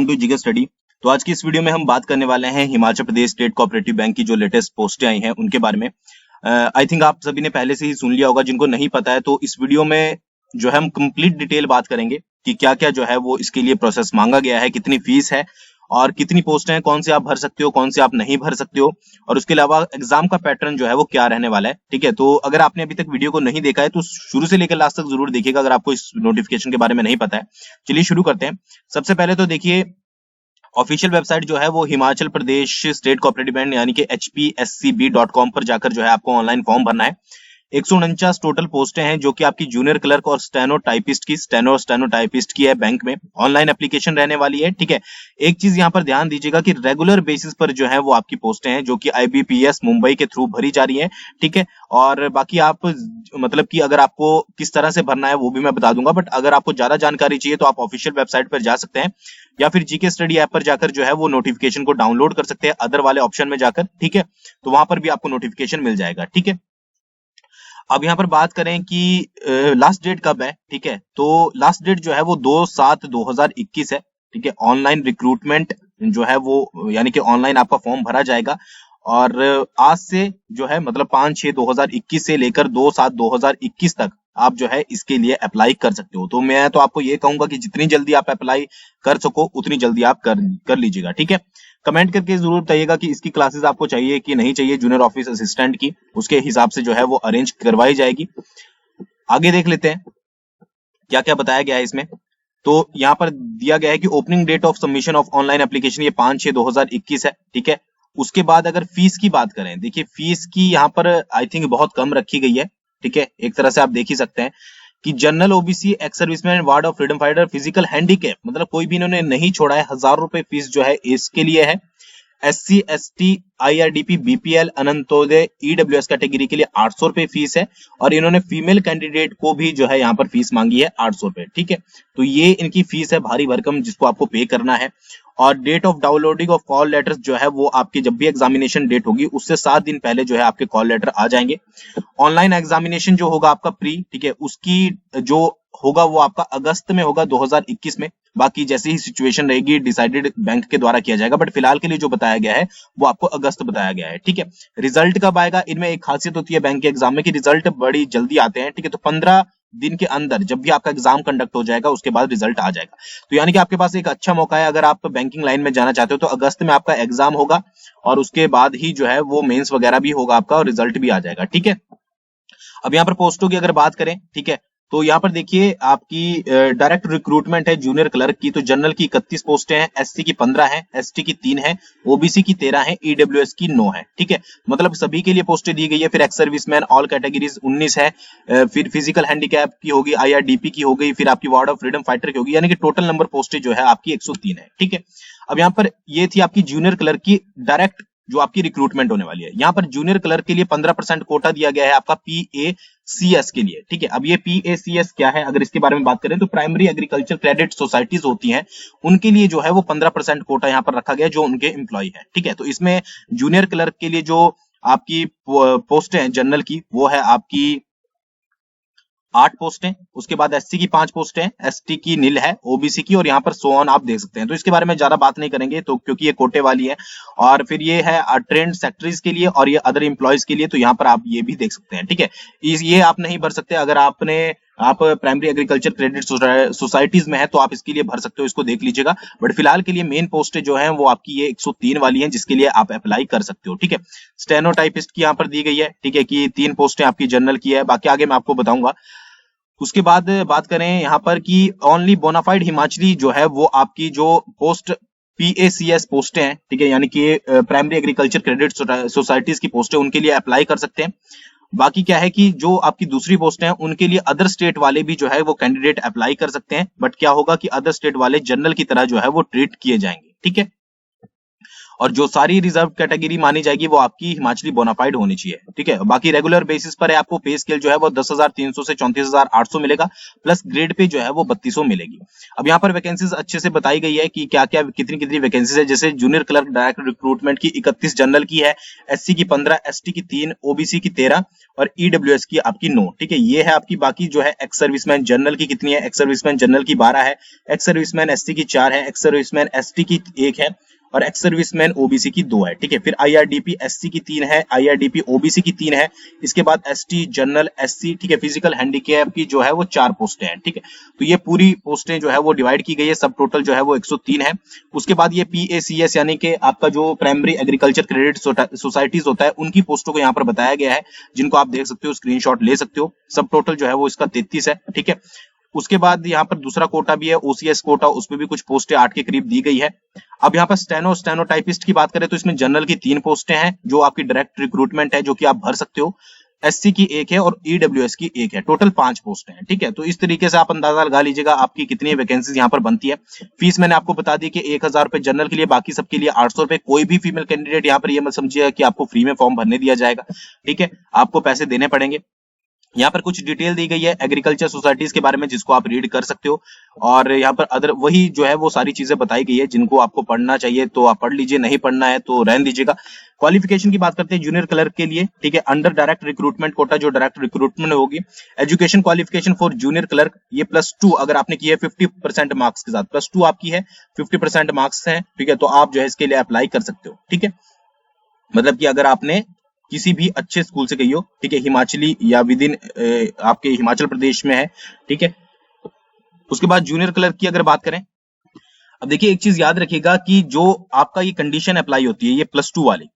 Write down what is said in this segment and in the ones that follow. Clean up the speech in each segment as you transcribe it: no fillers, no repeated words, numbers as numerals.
Welcome to GK study. तो आज की इस वीडियो में हम बात करने वाले हैं Himachal Pradesh state cooperative bank की जो लेटेस्ट पोस्टें आई हैं उनके बारे में। आई थिंक आप सभी ने पहले से ही सुन लिया होगा, जिनको नहीं पता है तो इस वीडियो में जो है हम कंप्लीट डिटेल बात करेंगे कि क्या क्या जो है वो इसके लिए प्रोसेस मांगा गया है, कितनी फीस है और कितनी पोस्टें हैं, कौन से आप भर सकते हो, कौन से आप नहीं भर सकते हो, और उसके अलावा एग्जाम का पैटर्न जो है वो क्या रहने वाला है। ठीक है, तो अगर आपने अभी तक वीडियो को नहीं देखा है तो शुरू से लेकर लास्ट तक जरूर देखिएगा अगर आपको इस नोटिफिकेशन के बारे में नहीं पता है। चलिए शुरू करते हैं। सबसे पहले तो देखिए, ऑफिशियल वेबसाइट जो है वो Himachal Pradesh state cooperative bank यानी कि hpscb.com पर जाकर जो है आपको ऑनलाइन फॉर्म भरना है। 149 टोटल पोस्टें हैं जो कि आपकी जूनियर क्लर्क और स्टेनो टाइपिस्ट की है बैंक में। ऑनलाइन एप्लीकेशन रहने वाली है। ठीक है, एक चीज यहाँ पर ध्यान दीजिएगा कि रेगुलर बेसिस पर जो है वो आपकी पोस्टें हैं जो कि IBPS मुंबई के थ्रू भरी जा रही है। ठीक है, और बाकी आप मतलब कि अगर आपको किस तरह से भरना है वो भी मैं बता दूंगा, बट अगर आपको ज्यादा जानकारी चाहिए तो आप ऑफिशियल वेबसाइट पर जा सकते हैं या फिर जीके स्टडी ऐप पर जाकर जो है वो नोटिफिकेशन को डाउनलोड कर सकते हैं अदर वाले ऑप्शन में जाकर। ठीक है, तो वहां पर भी आपको नोटिफिकेशन मिल जाएगा। ठीक है, अब यहाँ पर बात करें कि लास्ट डेट कब है। ठीक है, तो लास्ट डेट जो है वो 2/7/2021 है। ठीक है, ऑनलाइन रिक्रूटमेंट जो है वो यानी कि ऑनलाइन आपका फॉर्म भरा जाएगा और आज से जो है मतलब 5/6/2021 से लेकर 2/7/2021 तक आप जो है इसके लिए अप्लाई कर सकते हो। तो मैं तो आपको ये कहूंगा कि जितनी जल्दी आप अप्लाई कर सको उतनी जल्दी आप कर लीजिएगा। ठीक है, कमेंट करके जरूर बताइएगा कि इसकी क्लासेस आपको चाहिए कि नहीं चाहिए जूनियर ऑफिस असिस्टेंट की, उसके हिसाब से जो है वो अरेंज करवाई जाएगी। आगे देख लेते हैं क्या क्या बताया गया है इसमें। तो यहाँ पर दिया गया है कि opening date of submission of online application ये 5/6/2021 है। ठीक है, उसके बाद अगर फीस की बात करें, देखिए फीस की यहाँ पर आई थिंक बहुत कम रखी गई है। ठीक है, एक तरह से आप देख ही सकते हैं कि general OBC, ex serviceman, ward of freedom fighter, physical handicap मतलब कोई भी इन्होंने नहीं छोड़ा है, 1000 रुपए फीस जो है इसके लिए है। SC ST IRDP BPL अनंतोदय EWS category के लिए 800 रुपए फीस है और इन्होंने फीमेल कैंडिडेट को भी जो है यहाँ पर फीस मांगी है 800 रुपए। ठीक है, तो ये इनकी फीस है भारी भरकम जिसको आपको पे करना है। और date of downloading of call letters जो है वो आपकी जब भी एग्जामिनेशन डेट होगी उससे 7 दिन पहले जो है आपके कॉल लेटर आ जाएंगे। ऑनलाइन एग्जामिनेशन जो होगा आपका प्री, ठीक है, उसकी जो होगा वो आपका अगस्त में होगा 2021 में। बाकी जैसी ही सिचुएशन रहेगी डिसाइडेड बैंक के द्वारा किया जाएगा, बट फिलहाल के लिए जो बताया गया है वो आपको अगस्त बताया गया है। ठीक है, रिजल्ट कब आएगा, इनमें एक खासियत होती है बैंक के एग्जाम में कि रिजल्ट बड़ी जल्दी आते हैं। ठीक है, तो 15 दिन के अंदर जब भी आपका एग्जाम कंडक्ट हो जाएगा उसके बाद रिजल्ट आ जाएगा। तो यानी कि आपके पास एक अच्छा मौका है अगर आप बैंकिंग लाइन में जाना चाहते हो तो अगस्त में आपका एग्जाम होगा और उसके बाद ही जो है वो मेंस वगैरह भी होगा आपका और रिजल्ट भी आ जाएगा। ठीक है, अब यहाँ पर पोस्टों की अगर बात करें, ठीक है, तो यहाँ पर देखिए आपकी डायरेक्ट रिक्रूटमेंट है जूनियर क्लर्क की। तो जनरल की 31 पोस्टें हैं, SC की 15 है, ST की 3 है, OBC की 13 है, EWS की 9 है। ठीक है, मतलब सभी के लिए पोस्टें दी गई है। फिर एक्स सर्विसमैन ऑल कैटेगरीज 19 है, फिर फिजिकल हैंडीकैप की होगी, IRDP की हो गई, फिर आपकी वार्ड ऑफ फ्रीडम फाइटर की होगी, यानी कि टोटल नंबर पोस्टें जो है आपकी 103 है। ठीक है, अब यहाँ पर ये थी आपकी जूनियर क्लर्क की डायरेक्ट जो आपकी रिक्रूटमेंट होने वाली है। यहाँ पर जूनियर क्लर्क के लिए 15% कोटा दिया गया है आपका PACS के लिए। ठीक है, अब ये PACS क्या है अगर इसके बारे में बात करें तो प्राइमरी एग्रीकल्चर क्रेडिट सोसाइटीज होती हैं, उनके लिए जो है वो 15% कोटा यहाँ पर रखा गया जो उनके एम्प्लॉय है। ठीक है, तो इसमें जूनियर क्लर्क के लिए जो आपकी पोस्टें हैं जनरल की वो है आपकी 8 पोस्टें, उसके बाद SC की 5 पोस्टें, ST की नील है, OBC की, और यहाँ पर सो ऑन आप देख सकते हैं। तो इसके बारे में ज्यादा बात नहीं करेंगे तो क्योंकि ये कोटे वाली है। और फिर ये है ट्रेंड सेक्टरीज के लिए और ये अदर एम्प्लॉयज के लिए, तो यहाँ पर आप ये भी देख सकते हैं। ठीक है, ये आप नहीं भर सकते अगर आप प्राइमरी एग्रीकल्चर क्रेडिट सोसाइटीज में है तो आप इसके लिए भर सकते हो, इसको देख लीजिएगा। बट फिलहाल के लिए मेन पोस्टें जो है वो आपकी ये 103 वाली हैं जिसके लिए आप अप्लाई कर सकते हो। ठीक है, स्टेनो टाइपिस्ट की यहाँ पर दी गई है। ठीक है, कि 3 पोस्टें आपकी जनरल की है, बाकी आगे मैं आपको बताऊंगा। उसके बाद बात करें यहाँ पर कि ओनली बोनाफाइड हिमाचली जो है वो आपकी जो पोस्ट PACS पोस्टें हैं, ठीक है, यानी कि प्राइमरी एग्रीकल्चर क्रेडिट सोसाइटीज की पोस्टें उनके लिए अप्लाई कर सकते हैं। बाकी क्या है कि जो आपकी दूसरी पोस्टें हैं उनके लिए अदर स्टेट वाले भी जो है वो कैंडिडेट अप्लाई कर सकते हैं, बट क्या होगा कि अदर स्टेट वाले जनरल की तरह जो है वो ट्रीट किए जाएंगे। ठीक है, और जो सारी रिजर्व कैटेगरी मानी जाएगी वो आपकी हिमाचली बोनाफाइड होनी चाहिए, ठीक है। बाकी रेगुलर बेसिस पर है आपको पे स्केल जो है वो 10,300 से 34,800 मिलेगा, प्लस ग्रेड पे जो है वो 3200 मिलेगी। अब यहाँ पर वैकेंसीज अच्छे से बताई गई है कि क्या क्या कितनी कितनी वैकेंसीज है। जैसे जूनियर क्लर्क डायरेक्ट रिक्रूटमेंट की 31 जनरल की है, एससी की 15, एसटी की 3, ओबीसी की 13 और ईडब्ल्यूएस की आपकी 9, ठीक है। ये है आपकी। बाकी जो है एक्स सर्विसमैन जनरल की कितनी है, एक्स सर्विसमैन जनरल की 12 है, एक्स सर्विसमैन एससी की 4 है, एक्स सर्विसमैन एसटी की 1 है और एक्स सर्विसमैन ओबीसी की 2 है, ठीक है। फिर आईआरडीपी एससी की 3 है, आईआरडीपी ओबीसी की 3 है। इसके बाद एसटी जनरल एससी, ठीक है। फिजिकल हैंडीकैप की जो है वो 4 पोस्टें हैं, ठीक है। तो ये पूरी पोस्टें जो है वो डिवाइड की गई है, सब टोटल जो है वो 103 है। उसके बाद ये पीएसीएस यानी कि आपका जो प्राइमरी एग्रीकल्चर क्रेडिट सोसाइटीज होता है उनकी पोस्टों को यहाँ पर बताया गया है, जिनको आप देख सकते हो, स्क्रीनशॉट ले सकते हो। सब टोटल जो है वो इसका 33 है, ठीक है। उसके बाद यहाँ पर दूसरा कोटा भी है, ओसीएस कोटा, उसमें भी कुछ पोस्टें 8 के करीब दी गई है। अब यहाँ पर स्टेनो टाइपिस्ट की बात करें तो इसमें जनरल की 3 पोस्टें हैं जो आपकी डायरेक्ट रिक्रूटमेंट है, जो कि आप भर सकते हो। एससी की 1 है और ईडब्ल्यूएस की 1 है, टोटल 5 पोस्टें हैं, ठीक है। तो इस तरीके से आप अंदाजा लगा लीजिएगा आपकी कितनी वैकेंसीज यहाँ पर बनती है। फीस मैंने आपको बता दी कि 1,000 रुपए जनरल के लिए, बाकी सबके लिए 800 रुपए। कोई भी फीमेल कैंडिडेट यहाँ पर ये मत समझिएगा कि आपको फ्री में फॉर्म भरने दिया जाएगा, ठीक है। आपको पैसे देने पड़ेंगे। यहाँ पर कुछ डिटेल दी गई है एग्रीकल्चर सोसाइटीज के बारे में, जिसको आप रीड कर सकते हो। और यहाँ पर अदर वही जो है वो सारी चीजें बताई गई है, जिनको आपको पढ़ना चाहिए तो आप पढ़ लीजिए, नहीं पढ़ना है तो रहने दीजिएगा। क्वालिफिकेशन की बात करते हैं जूनियर क्लर्क के लिए, ठीक है। अंडर डायरेक्ट रिक्रूटमेंट कोटा जो डायरेक्ट रिक्रूटमेंट होगी, education qualification for junior clerk ये +2 अगर आपने की है 50% मार्क्स के साथ, +2 आपकी है, 50% मार्क्स है, ठीक है। तो आप जो है इसके लिए अप्लाई कर सकते हो, ठीक है। मतलब कि अगर आपने किसी भी अच्छे स्कूल से गई हो, ठीक है, हिमाचली या विद इन आपके हिमाचल प्रदेश में है, ठीक है। उसके बाद जूनियर क्लर्क की अगर बात करें, अब देखिए एक चीज याद रखिएगा कि जो आपका ये कंडीशन अप्लाई होती है ये +2 वाली,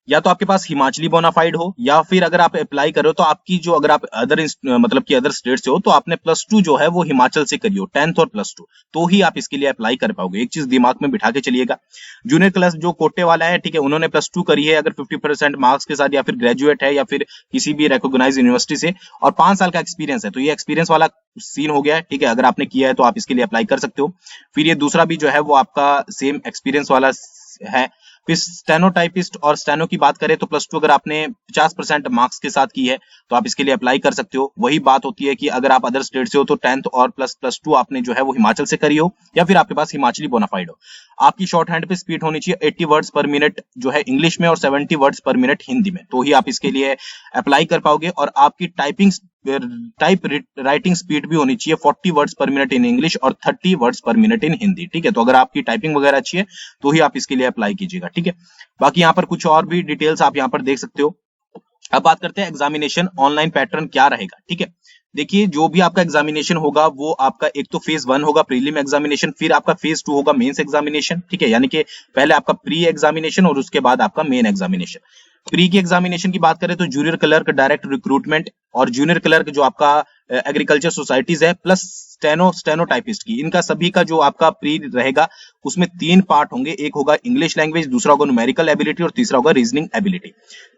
या तो आपके पास हिमाचली बोनाफाइड हो, या फिर अगर आप अप्लाई करो तो आपकी जो, अगर आप अदर मतलब कि अदर स्टेट से हो तो आपने +2 जो है वो हिमाचल से करियो, 10th और +2, तो ही आप इसके लिए अप्लाई कर पाओगे। एक चीज दिमाग में बिठा के चलिएगा। जूनियर क्लास जो कोटे वाला है, ठीक है, उन्होंने +2 करी है अगर 50% मार्क्स के साथ, या फिर ग्रेजुएट है या फिर किसी भी रिकॉग्नाइज यूनिवर्सिटी से, और 5 साल का एक्सपीरियंस है, तो ये एक्सपीरियंस वाला सीन हो गया है, ठीक है। अगर आपने किया है तो आप इसके लिए अप्लाई कर सकते हो। फिर ये दूसरा भी जो है वो आपका सेम एक्सपीरियंस वाला है। फिर स्टेनोटाइपिस्ट और स्टेनो की बात करें तो +2 अगर आपने 50% मार्क्स के साथ की है तो आप इसके लिए अप्लाई कर सकते हो। वही बात होती है कि अगर आप अदर स्टेट से हो तो 10th और +2 आपने जो है वो हिमाचल से करी हो, या फिर आपके पास हिमाचली बोनाफाइड हो। आपकी शॉर्ट हैंड पे स्पीड होनी चाहिए 80 वर्ड्स पर मिनट जो है इंग्लिश में और 70 वर्ड्स पर मिनट हिंदी में, तो ही आप इसके लिए अप्लाई कर पाओगे। और आपकी टाइप राइटिंग स्पीड भी होनी चाहिए 40 वर्ड्स पर मिनट इन इंग्लिश और 30 वर्ड्स पर मिनट इन हिंदी, ठीक है। तो अगर आपकी टाइपिंग वगैरह अच्छी है तो ही आप इसके लिए अप्लाई कीजिएगा, ठीक है। बाकी यहाँ पर कुछ और भी डिटेल्स आप यहाँ पर देख सकते हो। अब बात करते हैं एग्जामिनेशन ऑनलाइन पैटर्न क्या रहेगा, ठीक है। देखिए जो भी आपका एग्जामिनेशन होगा वो आपका एक तो फेज 1 होगा प्रीलिम एग्जामिनेशन, फिर आपका फेज 2 होगा मेंस एग्जामिनेशन, ठीक है। यानी कि पहले आपका प्री एग्जामिनेशन और उसके बाद आपका मेन एग्जामिनेशन। प्री की एग्जामिनेशन की बात करें तो जूनियर क्लर्क डायरेक्ट रिक्रूटमेंट और जूनियर क्लर्क जो आपका एग्रीकल्चर सोसाइटीज है, प्लस स्टेनोटाइपिस्ट की, इनका सभी का जो आपका प्री रहेगा उसमें 3 पार्ट होंगे। एक होगा इंग्लिश लैंग्वेज, दूसरा होगा न्यूमेरिकल एबिलिटी और तीसरा होगा रीजनिंग एबिलिटी।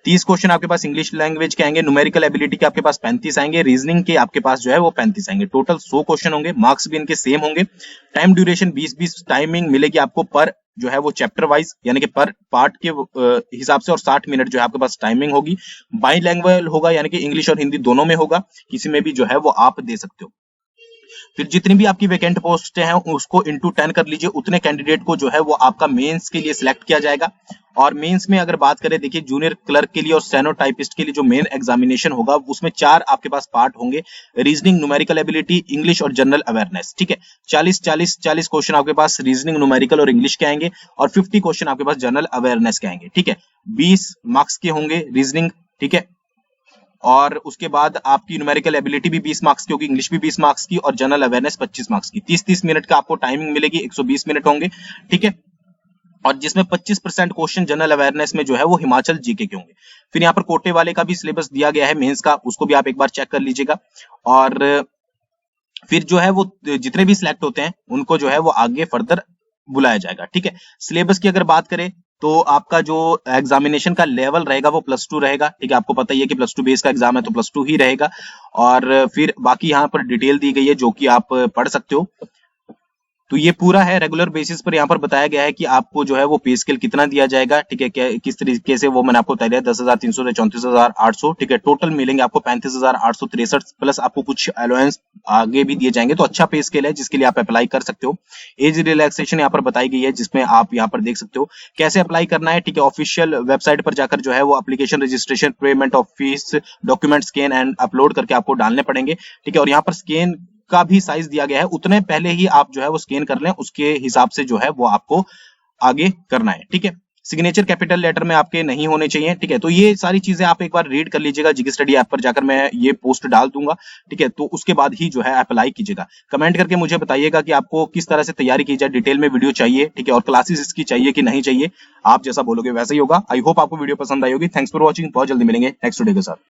30 क्वेश्चन आपके पास इंग्लिश लैंग्वेज के आएंगे, न्यूमेरिकल एबिलिटी के आपके पास 35 आएंगे, रीजनिंग के आपके पास जो है वो 35 आएंगे। टोटल 100 क्वेश्चन होंगे, मार्क्स भी इनके सेम होंगे। टाइम ड्यूरेशन 20-20 टाइमिंग मिलेगी आपको पर जो है वो चैप्टर वाइज, यानी कि पर पार्ट के हिसाब से, और 60 मिनट जो है आपके पास टाइमिंग होगी। बाइलैंग्वेज होगा, यानी कि इंग्लिश और हिंदी दोनों में होगा, किसी में भी जो है वो आप दे सकते हो। फिर जितनी भी आपकी वैकेंट पोस्ट हैं उसको इंटू 10 कर लीजिए, उतने कैंडिडेट को जो है वो आपका मेंस के लिए सिलेक्ट किया जाएगा। और मेंस में अगर बात करें, देखिए जूनियर क्लर्क के लिए और स्टेनोटाइपिस्ट के लिए जो मेन एग्जामिनेशन होगा उसमें 4 आपके पास पार्ट होंगे, रीजनिंग, न्यूमेरिकल एबिलिटी, इंग्लिश और जनरल अवेयरनेस, ठीक है। 40 क्वेश्चन आपके पास रीजनिंग, न्यूमेरिकल और इंग्लिश के आएंगे, और 50 क्वेश्चन आपके पास जनरल अवेयरनेस के आएंगे, ठीक है। 20 मार्क्स के होंगे रीजनिंग, ठीक है। और उसके बाद आपकी न्यूमेरिकल एबिलिटी भी 20 मार्क्स की होगी, इंग्लिश भी 20 मार्क्स की और जनरल अवेयरनेस 25 मार्क्स की। 30-30 मिनट का आपको टाइमिंग मिलेगी, 120 मिनट होंगे, ठीक है। और जिसमें 25% क्वेश्चन जनरल अवेयरनेस में जो है वो हिमाचल जीके के होंगे। फिर यहाँ पर कोटे वाले का भी सिलेबस दिया गया है मेंस का, उसको भी आप एक बार चेक कर लीजिएगा। और फिर जो है वो जितने भी सिलेक्ट होते हैं उनको जो है वो आगे फर्दर बुलाया जाएगा, ठीक है। सिलेबस की अगर बात करें तो आपका जो एग्जामिनेशन का लेवल रहेगा वो +2 रहेगा, ठीक है। आपको पता ही है कि +2 बेस का एग्जाम है तो +2 ही रहेगा। और फिर बाकी यहाँ पर डिटेल दी गई है जो कि आप पढ़ सकते हो, तो ये पूरा है, रेगुलर बेसिस पर यहाँ पर बताया गया है कि आपको जो है वो पे स्केल कितना दिया जाएगा, ठीक है, किस तरीके से वो मैंने आपको बता दिया, 10,300 से 34,800, ठीक है, टोटल मिलेंगे आपको 35,863 प्लस आपको कुछ अलाउंस आगे भी दिए जाएंगे। तो अच्छा पे स्केल है जिसके लिए आप अप्लाई कर सकते हो। एज रिलैक्सेशन यहाँ पर बताई गई है जिसमें आप यहाँ पर देख सकते हो कैसे अप्लाई करना है, ठीक है। ऑफिशियल वेबसाइट पर जाकर जो है वो application registration, payment of fees, document scan and upload करके आपको डालने पड़ेंगे, ठीक है। और यहाँ पर स्कैन का भी साइज दिया गया है, उतने पहले ही आप जो है वो स्कैन कर लें, उसके हिसाब से जो है वो आपको आगे करना है, ठीक है। सिग्नेचर कैपिटल लेटर में आपके नहीं होने चाहिए, ठीक है। तो ये सारी चीजें आप एक बार रीड कर लीजिएगा, जीके स्टडी ऐप पर जाकर मैं ये पोस्ट डाल दूंगा, ठीक है। तो उसके बाद ही जो है अप्लाई कीजिएगा। कमेंट करके मुझे बताइएगा कि आपको किस तरह से तैयारी की जाए, डिटेल में वीडियो चाहिए, ठीक है, और क्लासेस इसकी चाहिए कि नहीं चाहिए। आप जैसा बोलोगे वैसा ही होगा। आई होप आपको वीडियो पसंद आई होगी। Thanks for watching. बहुत जल्दी मिलेंगे नेक्स्ट वीडियो के साथ।